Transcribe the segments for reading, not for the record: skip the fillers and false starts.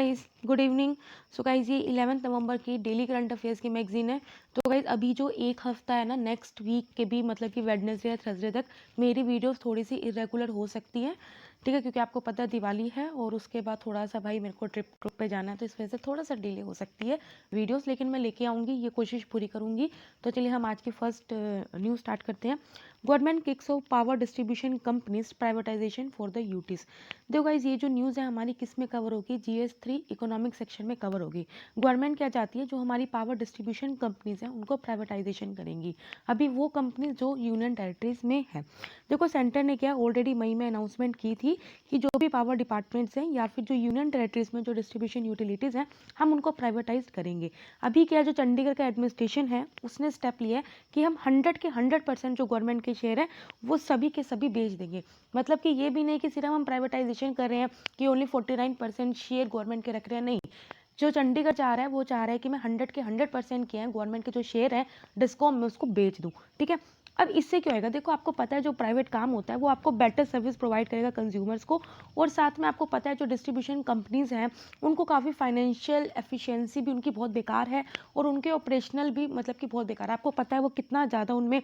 Guys good evening. So guys ये 11 नवंबर की daily current affairs की मैगजीन है। तो गाइस अभी जो एक हफ्ता है ना, नेक्स्ट वीक के भी मतलब कि वेडनेसडे या थर्सडे तक मेरी वीडियोस थोड़ी सी इरेगुलर हो सकती हैं, ठीक है, क्योंकि आपको पता है दिवाली है और उसके बाद थोड़ा सा भाई मेरे को ट्रिप पे जाना है, तो इस वजह से थोड़ा सा डिले हो सकती है वीडियोस, लेकिन मैं लेके आऊँगी, ये कोशिश पूरी करूँगी। तो चलिए हम आज की फर्स्ट न्यूज़ स्टार्ट करते हैं। Government kicks of power distribution companies privatisation for the UTs. देखो गाइज ये जो न्यूज़ है हमारी किस में कवर होगी, GS3 इकोनॉमिक सेक्शन में कवर होगी। गवर्नमेंट क्या चाहती है, जो हमारी पावर डिस्ट्रीब्यूशन कंपनीज हैं उनको प्राइवेटाइजेशन करेंगी, अभी वो कंपनी जो यूनियन टेरिटरीज में है। देखो सेंटर ने क्या ऑलरेडी मई में अनाउंसमेंट की थी कि जो भी पावर डिपार्टमेंट्स हैं या फिर जो यूनियन टेरिटरीज में जो डिस्ट्रीब्यूशन यूटिलिटीज़ हैं हम उनको प्राइवेटाइज करेंगे। अभी क्या जो चंडीगढ़ का एडमिनिस्ट्रेशन है उसने स्टेप लिया है कि हम 100 के 100% जो गवर्नमेंट के शेयर है वो सभी के सभी बेच देंगे। मतलब कि ये भी नहीं कि सिर्फ हम प्राइवेटाइजेशन कर रहे हैं कि ओनली 49% शेयर गवर्नमेंट के रख रहे हैं, नहीं। जो चंडीगढ़ चाह रहा है वो चाह रहा है कि मैं 100 के 100% के हैं गवर्नमेंट के जो शेयर है डिस्कॉम में उसको बेच दूं, ठीक है। अब इससे क्या होएगा, देखो आपको पता है जो प्राइवेट काम होता है वो आपको बेटर सर्विस प्रोवाइड करेगा कंज्यूमर्स को, और साथ में आपको पता है जो डिस्ट्रीब्यूशन कंपनीज हैं उनको काफ़ी फाइनेंशियल एफिशिएंसी भी उनकी बहुत बेकार है और उनके ऑपरेशनल भी मतलब कि बहुत बेकार है। आपको पता है वो कितना ज़्यादा उनमें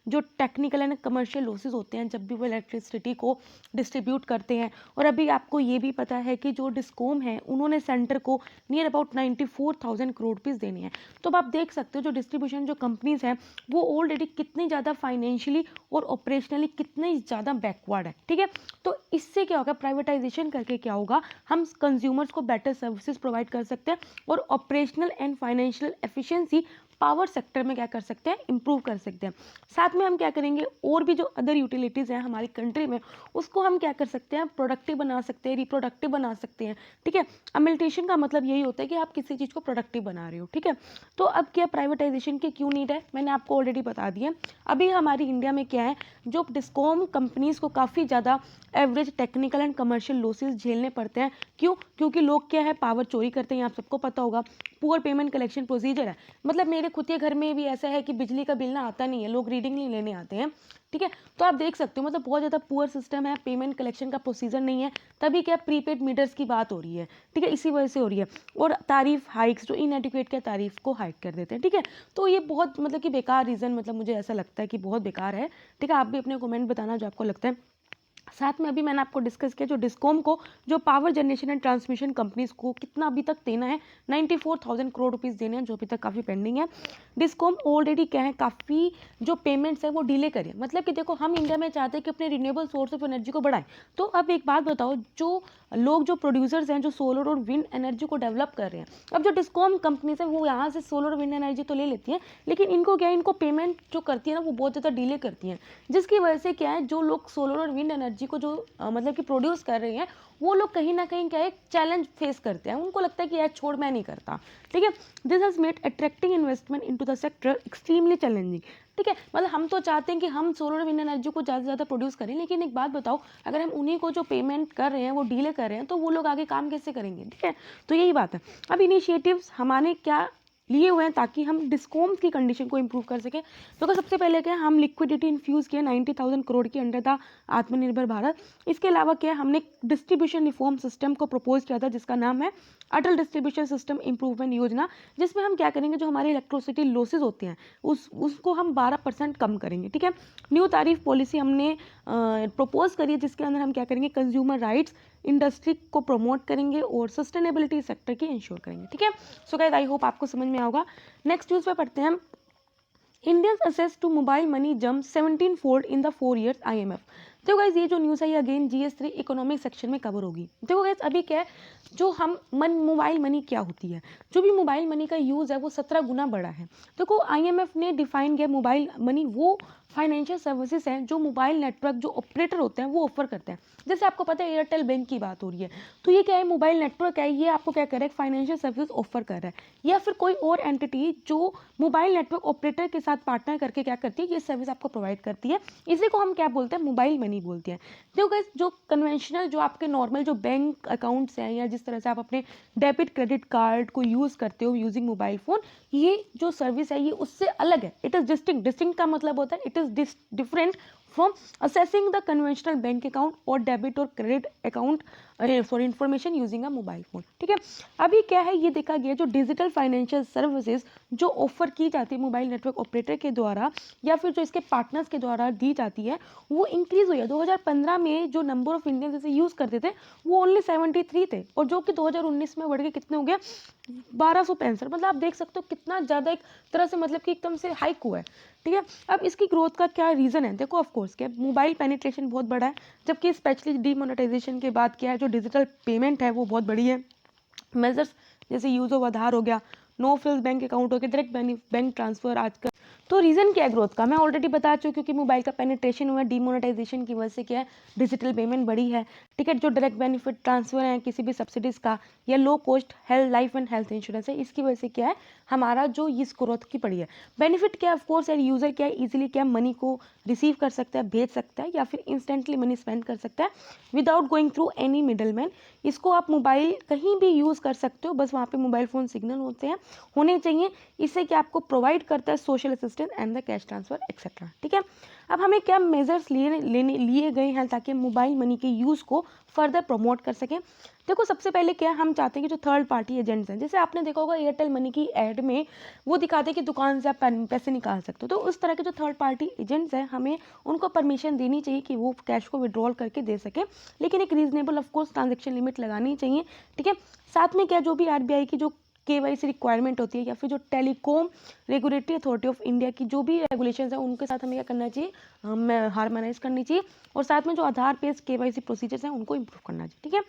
जो टेक्निकल एंड कमर्शियल लॉसेज होते हैं जब भी वो इलेक्ट्रिसिटी को डिस्ट्रीब्यूट करते हैं। और अभी आपको ये भी पता है कि जो डिस्कॉम है उन्होंने सेंटर को नियर अबाउट 94,000 करोड़ रुपीज़ देने हैं। तो अब आप देख सकते हो जो डिस्ट्रीब्यूशन जो कंपनीज हैं वो ऑलरेडी कितनी ज़्यादा फाइनेंशियली और ऑपरेशनली कितनी ज़्यादा बैकवर्ड है, ठीक है। तो इससे क्या होगा, प्राइवेटाइजेशन करके क्या होगा, हम कंज्यूमर्स को बेटर सर्विसेज प्रोवाइड कर सकते हैं और operational and financial efficiency power sector में क्या कर सकते हैं, इंप्रूव कर सकते हैं। साथ में हम क्या करेंगे, और भी जो अदर यूटिलिटीज़ हैं हमारी कंट्री में उसको हम क्या कर सकते हैं, प्रोडक्टिव बना सकते हैं, रिप्रोडक्टिव बना सकते हैं, ठीक है। अमिल्टेशन का मतलब यही होता है कि आप किसी चीज़ को प्रोडक्टिव बना रहे हो, ठीक है। तो अब क्या प्राइवेटाइजेशन की क्यों नीड है, मैंने आपको ऑलरेडी बता दिया। अभी हमारी इंडिया में क्या है, जो डिस्कॉम कंपनीज को काफ़ी ज़्यादा average technical and commercial losses झेलने पड़ते हैं। क्यों, क्योंकि लोग क्या है पावर चोरी करते हैं, आप सबको पता होगा। पुअर पेमेंट कलेक्शन प्रोसीजर है, मतलब मेरे खुद के घर में भी ऐसा है कि बिजली का बिल ना आता नहीं है, लोग रीडिंग नहीं लेने आते हैं, ठीक है। तो आप देख सकते हो मतलब बहुत ज़्यादा पुअर सिस्टम है, पेमेंट कलेक्शन का प्रोसीजर नहीं है, तभी क्या प्रीपेड मीटर्स की बात हो रही है, ठीक है, इसी वजह से हो रही है। और तारीफ हाइक्स जो इनएडिक्वेट के तारीफ को हाइक कर देते हैं, ठीक है। तो ये बहुत मतलब कि बेकार रीज़न, मतलब मुझे ऐसा लगता है कि बहुत बेकार है, ठीक है। आप भी अपने कमेंट बताना जो आपको लगता है। साथ में अभी मैंने आपको डिस्कस किया जो डिस्कॉम को जो power generation and transmission companies को कितना अभी तक देना है, 94,000 करोड़ रुपीस देने हैं जो अभी तक काफ़ी पेंडिंग है। डिस्कॉम ऑलरेडी क्या है काफ़ी जो पेमेंट्स है वो डिले करें, मतलब कि देखो हम इंडिया में चाहते हैं कि अपने रिन्यूएबल सोर्स ऑफ एनर्जी को बढ़ाएं। तो अब एक बात बताओ, जो लोग जो प्रोड्यूसर्स हैं जो सोलर और विंड एनर्जी को डेवलप कर रहे हैं, अब जो डिस्कॉम कंपनीज है वो यहाँ से सोलर और विंड एनर्जी तो ले लेती हैं, लेकिन इनको क्या है, इनको पेमेंट जो करती है ना वो बहुत ज़्यादा डिले करती हैं, जिसकी वजह से क्या है जो लोग सोलर और विंड एनर्जी को जो मतलब कि प्रोड्यूस कर रहे हैं वो लोग कहीं ना कहीं क्या है चैलेंज फेस करते हैं, उनको लगता है कि यार छोड़ मैं नहीं करता, ठीक है। This has made attracting investment into the sector extremely challenging, ठीक है। मतलब हम तो चाहते हैं कि हम सोलर विंड एनर्जी को ज़्यादा से ज़्यादा प्रोड्यूस करें, लेकिन एक बात बताओ, अगर हम उन्हीं को जो पेमेंट कर रहे हैं वो डीले कर रहे हैं तो वो लोग आगे काम कैसे करेंगे, ठीक है। तो यही बात है। अब इनिशिएटिव्स हमारे क्या लिए हुए हैं ताकि हम डिस्कॉम्स की कंडीशन को इंप्रूव कर सकें। तो अगर सबसे पहले क्या है, हम लिक्विडिटी इन्फ्यूज़ किया 90,000 करोड़ की अंडर था आत्मनिर्भर भारत। इसके अलावा क्या है, हमने डिस्ट्रीब्यूशन रिफॉर्म सिस्टम को प्रपोज किया था जिसका नाम है अटल डिस्ट्रीब्यूशन सिस्टम इंप्रूवमेंट योजना, जिसमें हम क्या करेंगे, जो हमारे इलेक्ट्रिसिटी लॉसेज होते हैं उसको हम 12% कम करेंगे, ठीक है। न्यू तारीफ पॉलिसी हमने प्रपोज करी है जिसके अंदर हम क्या करेंगे, कंज्यूमर राइट्स इंडस्ट्री को प्रमोट करेंगे और सस्टेनेबिलिटी सेक्टर की इंश्योर करेंगे, ठीक है। सो गाइस आई होप आपको समझ में आएगा। नेक्स्ट न्यूज़ पे पढ़ते हैं हम। Indians access to mobile money jump 17 fold in the 4 years IMF। देखो गाइस ये जो न्यूज़ है ये अगेन GS3 इकोनॉमिक सेक्शन में कवर होगी। देखो गाइस अभी क्या है, जो हम मोबाइल मनी क्या होती है, जो भी मोबाइल मनी का यूज़ है वो 17 गुना बढ़ा है। देखो IMF ने डिफाइन किया मोबाइल मनी वो फाइनेंशियल सर्विसेज हैं जो मोबाइल नेटवर्क जो ऑपरेटर होते हैं वो ऑफर करते हैं। जैसे आपको पता है एयरटेल बैंक की बात हो रही है, तो ये क्या है, मोबाइल नेटवर्क है, ये आपको क्या कर रहा है, फाइनेंशियल सर्विस ऑफर कर रहा है। या फिर कोई और एंटिटी जो मोबाइल नेटवर्क ऑपरेटर के साथ पार्टनर करके क्या करती है, ये सर्विस आपको प्रोवाइड करती है। इसी को हम क्या बोलते हैं, मोबाइल मनी बोलते हैं। देखो गाइस जो कन्वेंशनल जो आपके नॉर्मल जो बैंक अकाउंट्स हैं या जिस तरह से आप अपने डेबिट क्रेडिट कार्ड को यूज़ करते हो यूजिंग मोबाइल फ़ोन, ये जो सर्विस है ये उससे अलग है। इट इज़ डिस्टिंक्ट, डिस्टिंक्ट का मतलब होता है it is different from assessing the conventional bank account और डेबिट और credit account sorry information using a mobile phone. ठीक है, अभी क्या है ये देखा गया जो डिजिटल फाइनेंशियल सर्विसेज जो ऑफर की जाती है मोबाइल नेटवर्क ऑपरेटर के द्वारा या फिर जो इसके पार्टनर्स के द्वारा दी जाती है वो इंक्रीज हुई है। 2015 में जो नंबर ऑफ इंडियंस इसे यूज करते थे वो ओनली 73 थे और जो कि 2019 में बढ़ के कितने हो गया 1265। मतलब आप देख सकते हो कितना ज़्यादा एक तरह से मतलब कि एकदम से हाइक हुआ है। ठीक है, अब इसकी ग्रोथ का क्या रीज़न है, देखो ऑफ कोर्स क्या मोबाइल पेनिट्रेशन बहुत बड़ा है, जबकि स्पेशली डीमोनेटाइजेशन के बाद क्या है जो डिजिटल पेमेंट है वो बहुत बड़ी है। मेजर्स जैसे यूज ऑफ आधार हो गया, नो फ्रिल्स बैंक अकाउंट हो गया, डायरेक्ट बैंक ट्रांसफर आजकल। तो रीज़न क्या है ग्रोथ का मैं ऑलरेडी बता चुकी हूँ, क्योंकि मोबाइल का पेनिट्रेशन हुआ है, डीमोनेटाइजेशन की वजह से क्या है डिजिटल पेमेंट बढ़ी है। टिकट जो डायरेक्ट बेनिफिट ट्रांसफर है किसी भी सब्सिडीज़ का या low cost health life and health insurance है, इसकी वजह से क्या है हमारा जो इस ग्रोथ की पड़ी है। बेनिफिट क्या है ऑफकोर्स यार, यूज़र क्या है ईजिली क्या मनी को रिसीव कर सकता है, भेज सकता है या फिर इंस्टेंटली मनी स्पेंड कर सकता है without going through any middleman. इसको आप मोबाइल कहीं भी यूज़ कर सकते हो, बस वहाँ पे मोबाइल फ़ोन सिग्नल होने चाहिए। इससे क्या आपको प्रोवाइड करता है social assistance and the cash transfer etcetera. ठीक है, अब हमें क्या मेजर्स लिए गए हैं ताकि मोबाइल मनी के यूज़ को फर्दर प्रमोट कर सकें। देखो सबसे पहले क्या हम चाहते हैं कि जो थर्ड पार्टी एजेंट्स हैं, जैसे आपने देखा होगा एयरटेल मनी की ऐड में वो दिखाते हैं कि दुकान से आप पैसे निकाल सकते हो, तो उस तरह के जो थर्ड पार्टी एजेंट्स हैं हमें उनको परमिशन देनी चाहिए कि वो कैश को विड्रॉल करके दे सके, लेकिन एक रीजनेबल ऑफकोर्स ट्रांजेक्शन लिमिट लगानी चाहिए। ठीक है, साथ में क्या जो भी आरबीआई की जो केवाईसी रिक्वायरमेंट होती है या फिर जो telecom regulatory authority of India की जो भी रेगुलेशंस है उनके साथ हमें क्या करना चाहिए, हमें हार्मोनाइज करनी चाहिए और साथ में जो आधार बेस्ड केवाईसी प्रोसीजर्स हैं उनको इम्प्रूव करना चाहिए। ठीक है,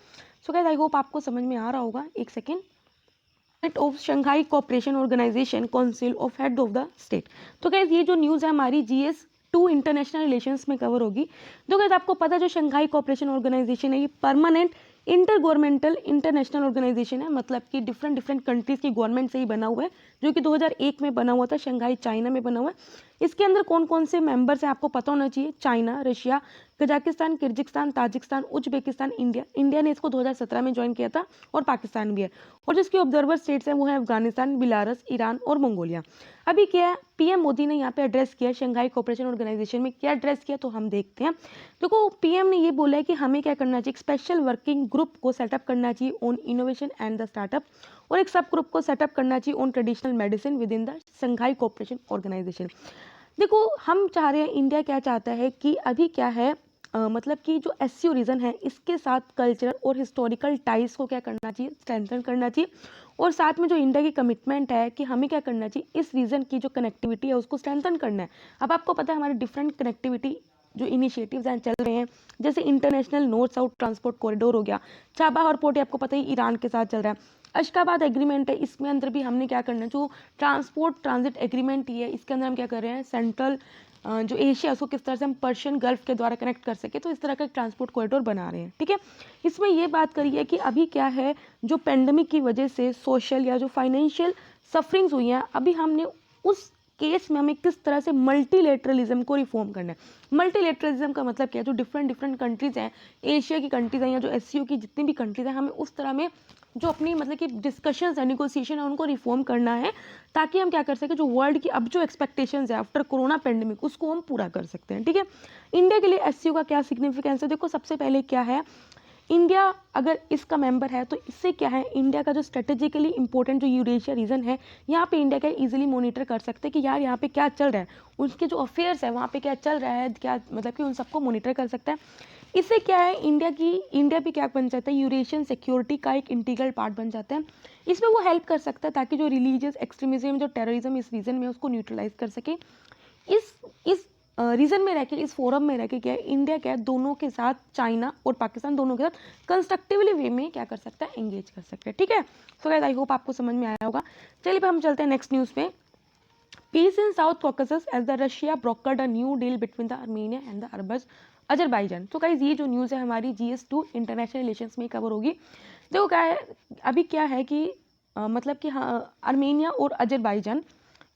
सो गाइस आई होप आपको समझ में आ रहा होगा। एक second of Shanghai cooperation organisation council of head of the state. तो गाइस ये जो न्यूज़ है हमारी GS2 इंटरनेशनल रिलेशंस में कवर होगी। तो गाइस आपको पता है जो शंघाई कोऑपरेशन ऑर्गेनाइजेशन है ये permanent intergovernmental international organisation है, मतलब कि डिफरेंट कंट्रीज की गवर्नमेंट से ही बना हुआ है, जो कि 2001 में बना हुआ था, शंघाई चाइना में बना हुआ है। इसके अंदर कौन कौन से मेंबर्स हैं आपको पता होना चाहिए, China, Russia, Kazakhstan, Kyrgyzstan, Tajikistan, Uzbekistan, India ने इसको 2017 में ज्वाइन किया था और पाकिस्तान भी है। और जिसके ऑब्जर्वर स्टेट्स हैं वो है अफगानिस्तान, बेलारूस, ईरान और मंगोलिया। अभी क्या है पीएम मोदी ने यहाँ पे एड्रेस किया शंघाई कोऑपरेशन ऑर्गेनाइजेशन में, क्या एड्रेस किया तो हम देखते हैं। देखो पीएम ने ये बोला है कि हमें क्या करना चाहिए, एक स्पेशल वर्किंग ग्रुप को सेटअप करना चाहिए on innovation and the startup और एक सब ग्रुप को सेटअप करना चाहिए on traditional medicine within the Shanghai cooperation organisation. देखो हम चाह रहे हैं, इंडिया क्या चाहता है कि अभी क्या है मतलब कि जो एससीओ रीजन है इसके साथ कल्चरल और हिस्टोरिकल टाइज को क्या करना चाहिए, स्ट्रेंथन करना चाहिए और साथ में जो इंडिया की कमिटमेंट है कि हमें क्या करना चाहिए, इस रीजन की जो कनेक्टिविटी है उसको स्ट्रेंथन करना है। अब आपको पता है हमारे डिफरेंट कनेक्टिविटी जो इनिशिएटिव्स हैं चल रहे हैं, जैसे international north south transport corridor हो गया, चाबहार पोर्ट आपको पता ही ईरान के साथ चल रहा है, अशकाबाद एग्रीमेंट है, इसमें अंदर भी हमने क्या करना है जो ट्रांसपोर्ट ट्रांजिट एग्रीमेंट ही है, इसके अंदर हम क्या कर रहे हैं सेंट्रल जो एशिया उसको किस तरह से हम पर्शियन गल्फ के द्वारा कनेक्ट कर सके, तो इस तरह का ट्रांसपोर्ट कॉरिडोर बना रहे हैं। ठीक है, इसमें ये बात करी है कि अभी क्या है जो पेंडेमिक की वजह से सोशल या जो फाइनेंशियल सफरिंग्स हुई हैं, अभी हमने उस केस में हमें किस तरह से मल्टीलेटरलिज्म को रिफॉर्म करना है। मल्टीलेटरलिज्म का मतलब क्या है, जो डिफरेंट कंट्रीज़ हैं, एशिया की कंट्रीज़ हैं या जो एससीओ की जितनी भी कंट्रीज़ हैं, हमें उस तरह में जो अपनी मतलब कि डिस्कशंस है, नेगोशिएशन है, उनको रिफॉर्म करना है ताकि हम क्या कर सकें जो वर्ल्ड की अब जो एक्सपेक्टेशंस है आफ्टर कोरोना पेंडेमिक उसको हम पूरा कर सकते हैं। ठीक है, इंडिया के लिए एससीओ का क्या सिग्निफिकेंस है, देखो सबसे पहले क्या है, इंडिया अगर इसका मेंबर है तो इससे क्या है इंडिया का जो स्ट्रेटेजिकली इंपॉर्टेंट जो यूरेशिया रीजन है यहाँ पे इंडिया का इजीली मॉनिटर कर सकते हैं कि यार यहाँ पे क्या चल रहा है, उसके जो अफेयर्स है वहाँ पे क्या चल रहा है, क्या मतलब कि उन सबको मॉनिटर कर सकता है। इससे क्या है इंडिया भी क्या बन जाता है, यूरेशियन सिक्योरिटी का एक इंटीग्रल पार्ट बन जाता है। इसमें वो हेल्प कर सकता है ताकि जो रिलीजियस एक्सट्रीमिज्म जो टेररिज्म इस रीजन में उसको न्यूट्रलाइज कर सके। इस रीजन में रह के, इस फोरम में रह के क्या है इंडिया क्या है दोनों के साथ, चाइना और पाकिस्तान दोनों के साथ कंस्ट्रक्टिवली वे में क्या कर सकता है, एंगेज कर सकता है। ठीक है, सो गाइस आई होप आपको समझ में आया होगा। चलिए हम चलते हैं नेक्स्ट न्यूज़ पे। Peace in South Caucasus as the Russia brokered a new deal between the Armenia and the Azerbaijan. तो गाइस ये जो न्यूज़ है हमारी GS2 इंटरनेशनल रिलेशंस में कवर होगी। देखो क्या है अभी क्या है कि मतलब कि हाँ आर्मेनिया और अजरबैजान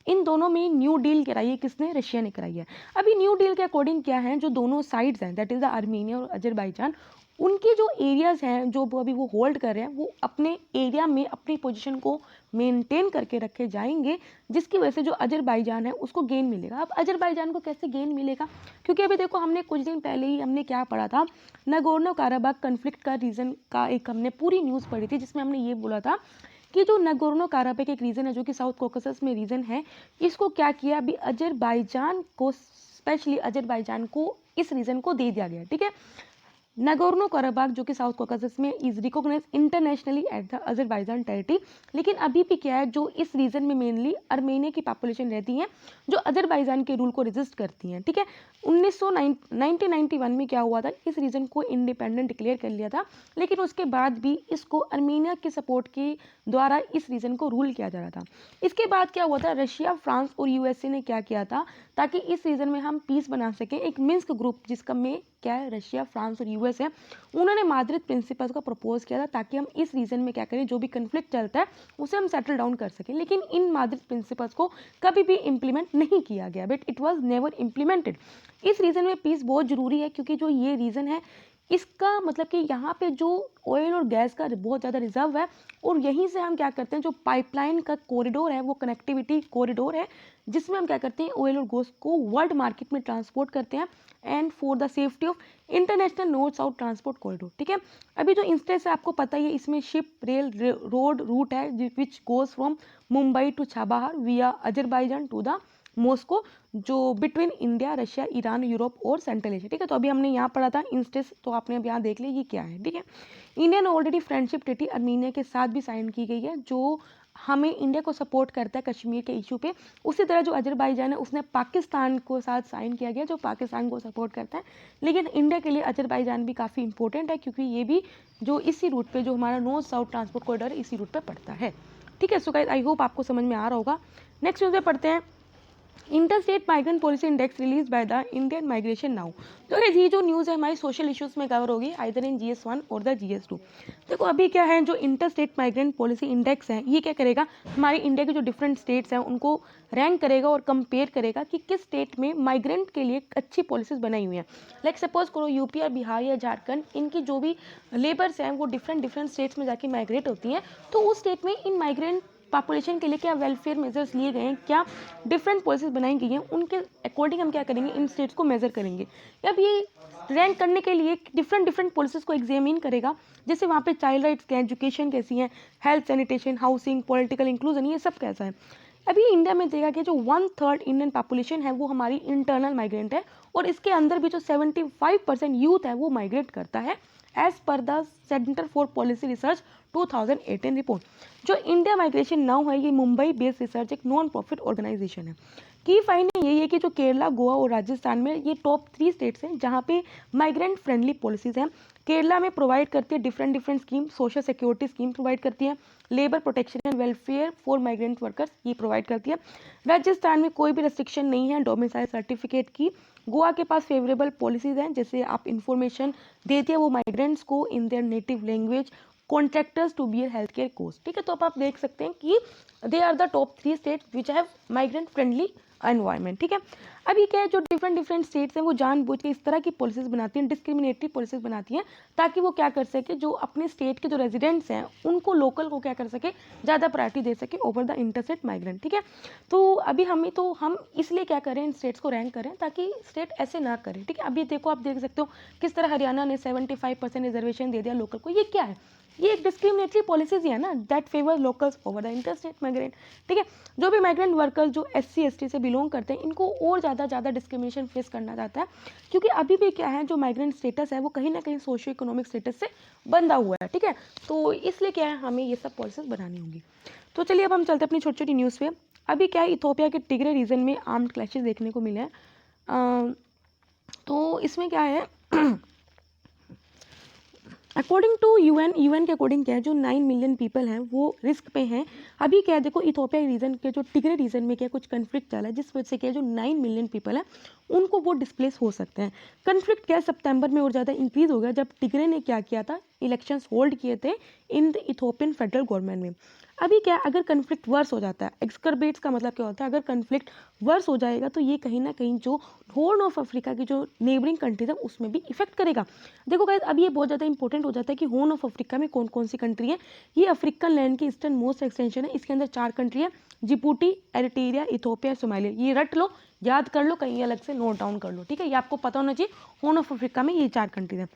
इन दोनों में न्यू डील कराई है, किसने, रशिया ने कराई है। अभी न्यू डील के अकॉर्डिंग क्या है जो दोनों साइड्स हैं दैट इज द आर्मेनिया और अजरबैजान उनके जो एरियाज़ हैं जो वो अभी वो होल्ड कर रहे हैं वो अपने एरिया में अपनी पोजीशन को मेंटेन करके रखे जाएंगे, जिसकी वजह से जो अजरबैजान है उसको गेन मिलेगा। अब अजरबैजान को कैसे गेन मिलेगा, क्योंकि अभी देखो हमने कुछ दिन पहले ही हमने क्या पढ़ा था, नगोर्नो काराबाग कन्फ्लिक्ट का रीज़न का एक हमने पूरी न्यूज़ पढ़ी थी जिसमें हमने ये बोला था कि जो नगोर्नो काराबाग एक रीजन है जो कि साउथ कॉकेसस में रीजन है, इसको क्या किया अभी अजरबैजान को, स्पेशली अजरबैजान को इस रीजन को दे दिया गया। ठीक है, नगोर्नो कराबाग जो कि साउथ कॉकेसस में is recognise internationally at the Azerbaijan territory. लेकिन अभी भी क्या है, जो इस रीजन में मेनली अर्मेनिया की पॉपुलेशन रहती है जो अजरबैजान के रूल को रेजिस्ट करती हैं। ठीक है, 1991 में क्या हुआ था, इस रीजन को इंडिपेंडेंट डिक्लेयर कर लिया था, लेकिन उसके बाद भी इसको अर्मेनिया के सपोर्ट के द्वारा इस रीजन को रूल किया जा रहा था। इसके बाद क्या हुआ था, रशिया, फ्रांस और यूएसए ने क्या किया था ताकि इस रीजन में हम पीस बना सकें, एक मिन्स्क ग्रुप जिसका में क्या है रशिया, फ्रांस और यूएस है, उन्होंने माद्रिद प्रिंसिपल्स को प्रपोज किया था ताकि हम इस रीजन में क्या करें, जो भी कन्फ्लिक्ट चलता है उसे हम सेटल डाउन कर सकें। लेकिन इन माद्रिद प्रिंसिपल्स को कभी भी इम्प्लीमेंट नहीं किया गया, but it was never implemented. इस रीजन में पीस बहुत जरूरी है क्योंकि जो ये रीजन है इसका मतलब कि यहाँ पे जो ऑयल और गैस का बहुत ज़्यादा रिजर्व है, और यहीं से हम क्या करते हैं, जो पाइपलाइन का कॉरिडोर है वो कनेक्टिविटी कॉरिडोर है जिसमें हम क्या करते हैं, ऑयल और गैस को वर्ल्ड मार्केट में ट्रांसपोर्ट करते हैं and for the safety of international north south transport corridor. ठीक है, अभी जो इंस्टेस है आपको पता ही है, इसमें शिप, रेल, रोड रूट है which goes from Mumbai to Chabahar via Azerbaijan to the Moscow, जो between India, Russia, Iran, Europe और सेंट्रल एशिया। ठीक है, तो अभी हमने यहाँ पढ़ा था इंस्टेस, तो आपने अब यहाँ देख लिया ये क्या है। ठीक है, इंडिया ने ऑलरेडी फ्रेंडशिप ट्रीटी अर्मीनिया के साथ भी साइन की गई है जो हमें इंडिया को सपोर्ट करता है कश्मीर के इशू पे। उसी तरह जो अजरबैजान है उसने पाकिस्तान को साथ साइन किया गया जो पाकिस्तान को सपोर्ट करता है। लेकिन इंडिया के लिए अजरबैजान भी काफ़ी इंपॉर्टेंट है क्योंकि ये भी जो इसी रूट पे, जो हमारा नॉर्थ साउथ ट्रांसपोर्ट कॉरिडोर है, इसी रूट पे पड़ता है। ठीक है, सो गाइस आई होप आपको समझ में आ रहा होगा। नेक्स्ट न्यूज़ पे पढ़ते हैं, interstate migrant policy index release by the Indian migration now. तो ये जो न्यूज़ है हमारी सोशल इश्यूज में कवर होगी आइदर इन GS1 और द GS2। देखो अभी क्या है, जो इंटरस्टेट माइग्रेंट पॉलिसी इंडेक्स है ये क्या करेगा, हमारे इंडिया के जो डिफरेंट स्टेट्स हैं उनको रैंक करेगा और कंपेयर करेगा कि किस स्टेट में माइग्रेंट के लिए अच्छी पॉलिसीज बनाई हुई हैं। लाइक सपोज करो यूपी या बिहार या झारखंड, इनकी जो भी लेबर्स हैं वो डिफरेंट स्टेट्स में जाके माइग्रेट होती हैं, तो उस स्टेट में इन माइग्रेंट पॉपुलेशन के लिए क्या वेलफेयर मेजर्स लिए गए हैं, क्या डिफरेंट पॉलिसीज बनाई गई हैं, उनके अकॉर्डिंग हम क्या करेंगे, इन स्टेट्स को मेजर करेंगे। अब ये रैंक करने के लिए डिफरेंट पॉलिसीज को एग्जामिन करेगा, जैसे वहाँ पे चाइल्ड राइट्स के, एजुकेशन कैसी हैं, health, sanitation, housing, political inclusion, ये सब कैसा है। अभी इंडिया में देखा कि जो 1/3 इंडियन पॉपुलेशन है वो हमारी इंटरनल माइग्रेंट है, और इसके अंदर भी जो 75% यूथ है वो माइग्रेट करता है as per the centre for policy research 2018 report. जो इंडिया माइग्रेशन नाउ है ये मुंबई बेस्ड रिसर्च एक नॉन प्रॉफिट ऑर्गेनाइजेशन है। की फाइंडिंग यही है कि जो केरला, गोवा और राजस्थान में ये टॉप 3 स्टेट्स हैं जहाँ पे माइग्रेंट फ्रेंडली पॉलिसीज हैं। केरला में प्रोवाइड करती है different scheme, social security scheme provide करती है, labour protection and welfare for migrant workers ये प्रोवाइड करती है। राजस्थान में कोई भी रेस्ट्रिक्शन नहीं है डोमिसाइल सर्टिफिकेट की। गोवा के पास फेवरेबल पॉलिसीज हैं, जैसे आप इंफॉर्मेशन देती है वो माइग्रेंट्स को in their native language, contractors to bear health care cost. ठीक है, तो अब आप देख सकते हैं कि they are the top 3 state which have migrant friendly environment. ठीक है, अभी क्या है, जो डिफरेंट स्टेट्स हैं वो जानबूझ के इस तरह की पॉलिसीज बनाती हैं, डिस्क्रिमिनेटरी पॉलिसीज बनाती हैं, ताकि वो क्या कर सके, जो अपने स्टेट के जो रेजिडेंट्स हैं उनको, लोकल को क्या कर सके, ज़्यादा प्रायोरिटी दे सके ओवर द इंटरस्टेट माइग्रेंट। ठीक है, तो अभी हम इसलिए क्या करें, इन स्टेट्स को रैंक करें ताकि स्टेट ऐसे ना करें। ठीक है, अभी देखो आप देख सकते हो किस तरह हरियाणा ने 75% रिजर्वेशन दे दिया लोकल को। ये क्या है, ये एक डिस्क्रिमिनेटरी पॉलिसीज है ना, that favour locals over the interstate migrant. ठीक है, जो भी माइग्रेंट वर्कर्स जो SC ST से बिलोंग करते हैं इनको और ज़्यादा डिस्क्रिमिनेशन फेस करना जाता है, क्योंकि अभी भी क्या है, जो माइग्रेंट स्टेटस है वो कहीं ना कहीं सोशो इकोनॉमिक स्टेटस से बंधा हुआ है। ठीक है, तो इसलिए क्या है, हमें ये सब पॉलिसीज बनानी होंगी। तो चलिए अब हम चलते हैं अपनी छोटी न्यूज़ पे। अभी क्या है, इथोपिया के टिग्रे रीजन में आर्म्ड क्लैशेस देखने को मिले हैं। तो इसमें क्या है, अकॉर्डिंग टू यूएन के अकॉर्डिंग क्या है, जो 9 मिलियन पीपल हैं वो रिस्क पे हैं। अभी क्या है, देखो इथोपिया रीजन के जो टिग्रे रीजन में क्या कुछ कन्फ्लिक्ट चला है, जिस वजह से क्या है, जो 9 मिलियन पीपल हैं उनको वो डिस्प्लेस हो सकते हैं। कन्फ्लिक्ट क्या है, सितंबर में और ज़्यादा इंक्रीज हो गया जब टिग्रे ने क्या किया था, इलेक्शंस होल्ड किए थे in the Ethiopian federal government में। अभी क्या, अगर कन्फ्लिक्ट वर्स हो जाता है, एक्सकर्बेट्स का मतलब क्या होता है, अगर कन्फ्लिक्ट वर्स हो जाएगा तो ये कहीं ना कहीं जो हॉर्न ऑफ अफ्रीका की जो नेबरिंग कंट्रीज है उसमें भी इफेक्ट करेगा। देखो गाइस, अब ये बहुत ज़्यादा इंपॉर्टेंट हो जाता है कि हॉर्न ऑफ अफ्रीका में कौन कौन सी कंट्री है। ये अफ्रीकन लैंड की ईस्टर्न मोस्ट एक्सटेंशन है, इसके अंदर 4 कंट्री है, जिबूटी, एरिट्रिया, इथोपिया, सोमालिया। ये रट लो, याद कर लो, कहीं अलग से नोट डाउन कर लो, ठीक है, ये आपको पता होना चाहिए। हॉर्न ऑफ अफ्रीका में ये 4 कंट्रीज हैं।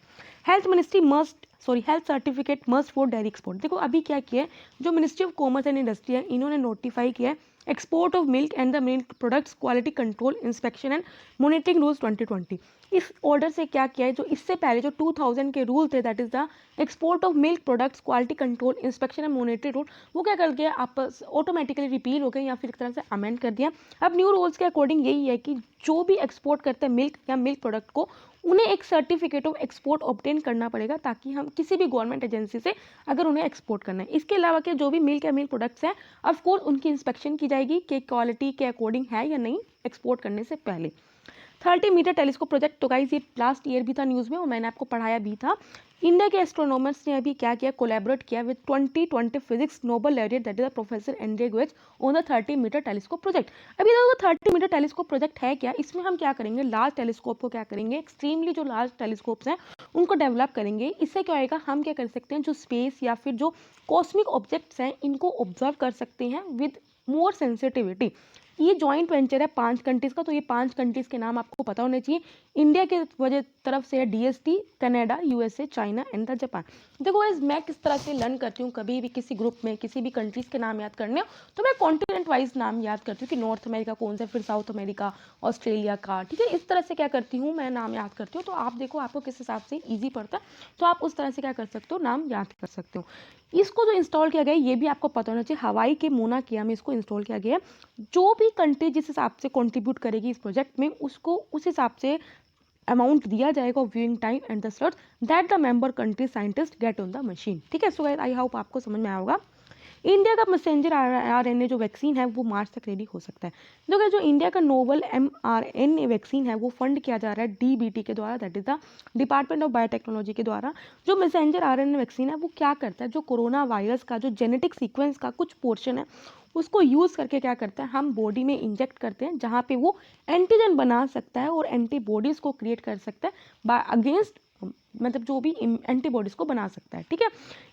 Health certificate must for dairy export. देखो अभी क्या किया है, जो ministry of commerce and industry है, इन्होंने नोटिफाई किया है export of milk and the milk products quality control inspection and monitoring rules 2020। इस ऑर्डर से क्या किया है, जो इससे पहले जो 2000 के रूल थे, that is the export of milk products quality control inspection and monitoring rule, वो क्या कर गया, आपस ऑटोमेटिकली रिपील हो गए या फिर एक तरह से अमेंड कर दिया। अब न्यू रूल्स के अकॉर्डिंग यही है कि जो भी एक्सपोर्ट करते हैं मिल्क या मिल्क प्रोडक्ट को, उन्हें एक सर्टिफिकेट ऑफ एक्सपोर्ट ऑब्टेन करना पड़ेगा, ताकि हम किसी भी गवर्नमेंट एजेंसी से अगर उन्हें एक्सपोर्ट करना है। इसके अलावा के जो भी मिल्क या मिल्क प्रोडक्ट्स हैं, ऑफ कोर्स उनकी इंस्पेक्शन की जाएगी कि क्वालिटी के अकॉर्डिंग है या नहीं एक्सपोर्ट करने से पहले। 30 मीटर टेलीस्कोप प्रोजेक्ट, तो गाइस ये लास्ट ईयर भी था न्यूज़ में और मैंने आपको पढ़ाया भी था। इंडिया के एस्ट्रोनॉमर्स ने अभी क्या किया, कोलैबोरेट किया with 2020 physics Nobel laureate that is the professor Andrea Ghez on the 30 metre telescope project. अभी देखो 30 मीटर टेलीस्कोप प्रोजेक्ट है क्या, इसमें हम क्या करेंगे, लार्ज टेलीस्कोप को क्या करेंगे, एक्सट्रीमली जो लार्ज टेलीस्कोप्स हैं उनको डेवलप करेंगे। इससे क्या होएगा, हम क्या कर सकते हैं, जो स्पेस या फिर जो कॉस्मिक ऑब्जेक्ट्स हैं इनको ऑब्जर्व कर सकते हैं विद मोर सेंसिटिविटी। ये जॉइंट वेंचर है 5 कंट्रीज का, तो ये 5 कंट्रीज के नाम आपको पता होने चाहिए। इंडिया के वजह तरफ से है DST, Canada, USA, China and the Japan. देखो गाइस, मैं किस तरह से लर्न करती हूँ, कभी भी किसी ग्रुप में किसी भी कंट्रीज के नाम याद करने हो तो मैं कॉन्टिनेंट वाइज नाम याद करती हूँ कि नॉर्थ अमेरिका कौन सा, फिर साउथ अमेरिका, ऑस्ट्रेलिया का, ठीक है, इस तरह से क्या करती हूँ मैं नाम याद करती हूँ। तो आप देखो आपको किस हिसाब से ईजी पड़ता है, तो आप उस तरह से क्या कर सकते हो, नाम याद कर सकते हो। इसको जो इंस्टॉल किया गया ये भी आपको पता होना चाहिए, हवाई के मोना किया में इसको इंस्टॉल किया गया। जो भी कंट्री जिस हिसाब से कंट्रीब्यूट करेगी इस प्रोजेक्ट में, उसको उस हिसाब से अमाउंट दिया जाएगा, viewing time and the slots that the member country scientist get on the machine, ठीक है। सो गाइस, आई होप आपको समझ में आया होगा। इंडिया का मैसेंजर आरएनए जो वैक्सीन है वो मार्च तक रेडी हो सकता है। देखो जो इंडिया का नोवल mRNA वैक्सीन है वो फंड किया जा रहा है डीबीटी के द्वारा, that is the department of biotechnology के द्वारा। जो मैसेंजर आरएनए वैक्सीन है वो क्या करता है, जो कोरोना वायरस का जो जेनेटिक सीक्वेंस का कुछ पोर्शन है उसको यूज़ करके क्या करता है, हम बॉडी में इंजेक्ट करते हैं, जहाँ पे वो एंटीजन बना सकता है और एंटीबॉडीज़ को क्रिएट कर सकता है अगेंस्ट, मतलब जो भी एंटीबॉडीज़ को बना सकता है, ठीक है।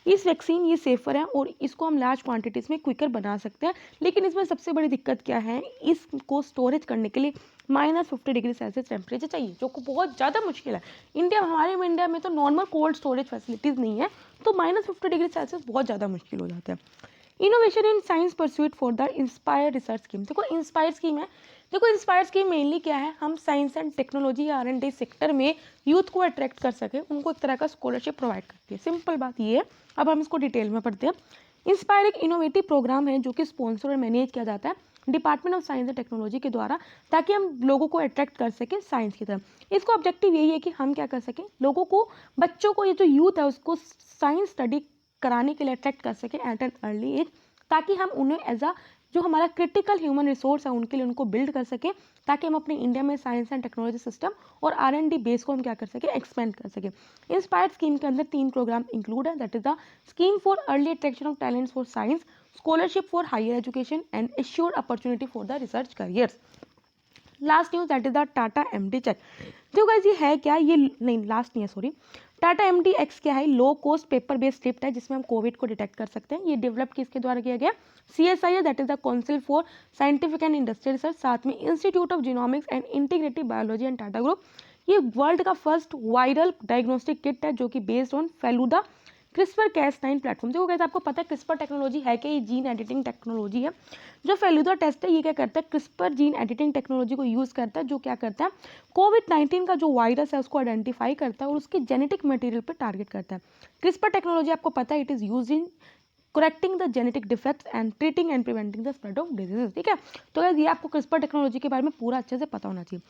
इस वैक्सीन ये सेफर है और इसको हम लार्ज क्वांटिटीज़ में क्विकर बना सकते हैं, लेकिन इसमें सबसे बड़ी दिक्कत क्या है, इसको स्टोरेज करने के लिए -50 डिग्री सेल्सियस टेम्परेचर चाहिए, जो को बहुत ज़्यादा मुश्किल है। इंडिया में तो नॉर्मल कोल्ड स्टोरेज फैसिलिटीज़ नहीं है, तो -50 डिग्री सेल्सियस बहुत ज़्यादा मुश्किल हो जाता है। Innovation in science pursuit for the inspire research scheme. देखो इंस्पायर स्कीम है, देखो इंस्पायर स्कीम मेनली क्या है, हम science and technology R&D sector में यूथ को अट्रैक्ट कर सके, उनको एक तरह का स्कॉलरशिप प्रोवाइड करती है। सिंपल बात ये है, अब हम इसको डिटेल में पढ़ते हैं। इंस्पायर एक इनोवेटिव प्रोग्राम है जो कि स्पॉन्सर और मैनेज किया जाता है department of science and technology के द्वारा, ताकि हम लोगों को अट्रैक्ट कर सकें साइंस की तरफ। इसका ऑब्जेक्टिव यही है कि हम क्या कर सकें, लोगों को, बच्चों को, ये जो यूथ है उसको साइंस स्टडी कराने के लिए अट्रैक्ट कर सकें एट एन अर्ली एज, ताकि हम उन्हें एज अ जो हमारा क्रिटिकल ह्यूमन रिसोर्स है उनके लिए उनको बिल्ड कर सकें, ताकि हम अपने इंडिया में साइंस एंड टेक्नोलॉजी सिस्टम और R&D बेस को हम क्या कर सकें, एक्सपेंड कर सकें। इंस्पायर स्कीम के अंदर 3 प्रोग्राम इंक्लूड है, that is the scheme for early attraction of talents for science, scholarship for higher education and assured opportunity for the research careers. Last news that is the Tata MD check. देखो guys, ये है क्या, ये नहीं last नहीं है, sorry. Tata MD-X क्या है, low cost paper based script है जिसमें हम कोविड को डिटेक्ट कर सकते हैं। ये डेवलप किसके द्वारा किया गया, CSIR that is the council for scientific and industrial research, साथ में institute of genomics and integrative biology and Tata group. ये वर्ल्ड का फर्स्ट वायरल डायग्नोस्टिक किट है जो कि based on Feluda CRISPR-Cas9 platform. देखो गाइस, आपको पता है CRISPR टेक्नोलॉजी है कि ये जीन एडिटिंग टेक्नोलॉजी है। जो फेलुदा टेस्ट है ये क्या करता है, CRISPR जीन एडिटिंग टेक्नोलॉजी को यूज़ करता है, जो क्या करता है, कोविड-19 का जो वायरस है उसको आइडेंटिफाई करता है और उसके जेनेटिक मटेरियल पर टारगेट करता है। CRISPR टेक्नोलॉजी आपको पता है it is use in correcting the genetic defects and treating and preventing the spread of diseases, ठीक है। तो गाइस, ये आपको CRISPR टेक्नोलॉजी के बारे में पूरा अच्छे से पता होना चाहिए।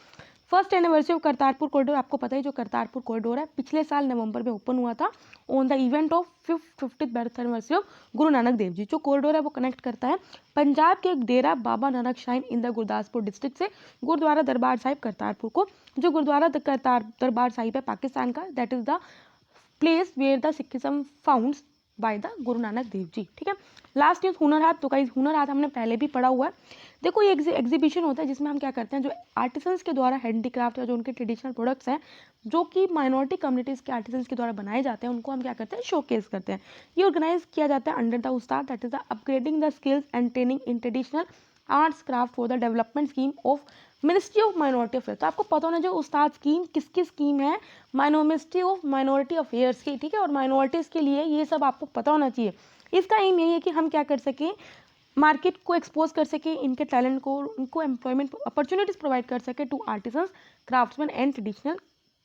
First anniversary of Kartarpur corridor, आपको पता है जो करतारपुर कॉरिडोर है पिछले साल नवंबर में ओपन हुआ था on the event of 50th birth anniversary of गुरु नानक देव जी। जो कॉरिडोर है वो कनेक्ट करता है पंजाब के Dera Baba Nanak shrine in the Gurdaspur district से गुरुद्वारा दरबार साहिब करतारपुर को। जो गुरुद्वारा दरबार साहिब है पाकिस्तान का, that is the place where the Sikhism founds by the Guru Nanak Dev ji. ठीक है, लास्ट न्यूज़ हुनर हाट। तो गाइस हुनर हाट हमने पहले भी पढ़ा हुआ है। देखो ये एग्जीबिशन होता है जिसमें हम क्या करते हैं, जो आर्टिसंस के द्वारा हैंडीक्राफ्ट या जो उनके ट्रेडिशनल प्रोडक्ट्स हैं जो कि माइनॉरिटी कम्युनिटीज़ के आर्टिसंस के द्वारा बनाए जाते हैं, उनको हम क्या करते हैं, शोकेस करते हैं। ये ऑर्गेनाइज किया जाता है under the Ustad, that is the upgrading the skills and training in traditional arts craft for the development scheme of ministry of minority affairs. तो आपको पता होना चाहिए उस्ताद स्कीम किसकी स्कीम है, मिनिस्ट्री ऑफ माइनॉरिटी अफेयर्स की। ठीक है, और माइनॉरिटीज़ के लिए ये सब आपको पता होना चाहिए। इसका एम यही है कि हम क्या कर सकें, मार्केट को एक्सपोज कर सके, इनके टैलेंट को, उनको एम्प्लॉयमेंट अपॉर्चुनिटीज प्रोवाइड कर सके to artisans, craftsmen and traditional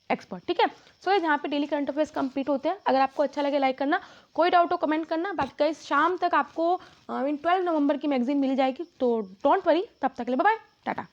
expert. ठीक है, सो यहाँ पे डेली करंट अफेयर्स कंप्लीट होते हैं। अगर आपको अच्छा लगे लाइक करना, कोई डाउट हो कमेंट करना। बाकी गाइस शाम तक आपको 12 नवंबर की मैगजीन मिल जाएगी, तो डोंट वरी। तब तक के लिए बाय बाय, टाटा।